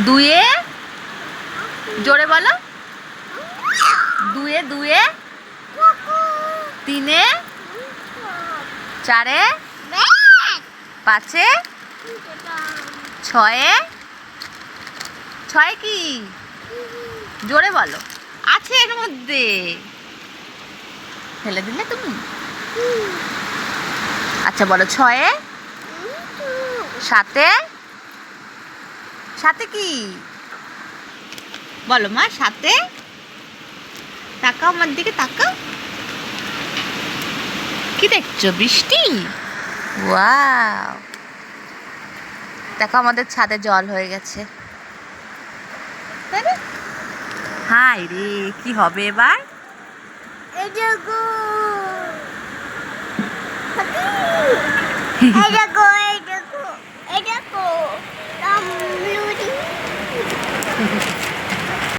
দুয়ে জোরে বলো। দুয়ে দুয়ে, তিনে, চারে, পাঁচে, ছয়ে। ছয় কি? জোরে বলো। আছে এর মধ্যে। ফেলে দিলে তুমি? আচ্ছা বলো। ছয়ে, সাতে। সাথে কি বলো মা? সাথে তাকাও, আমার দিকে তাকাও। কি দেখছো? বৃষ্টি? ওয়াও, দেখো আমাদের ছাদে জল হয়ে গেছে। হাই রে, কি হবে এবার? এই দেখো এই দেখো।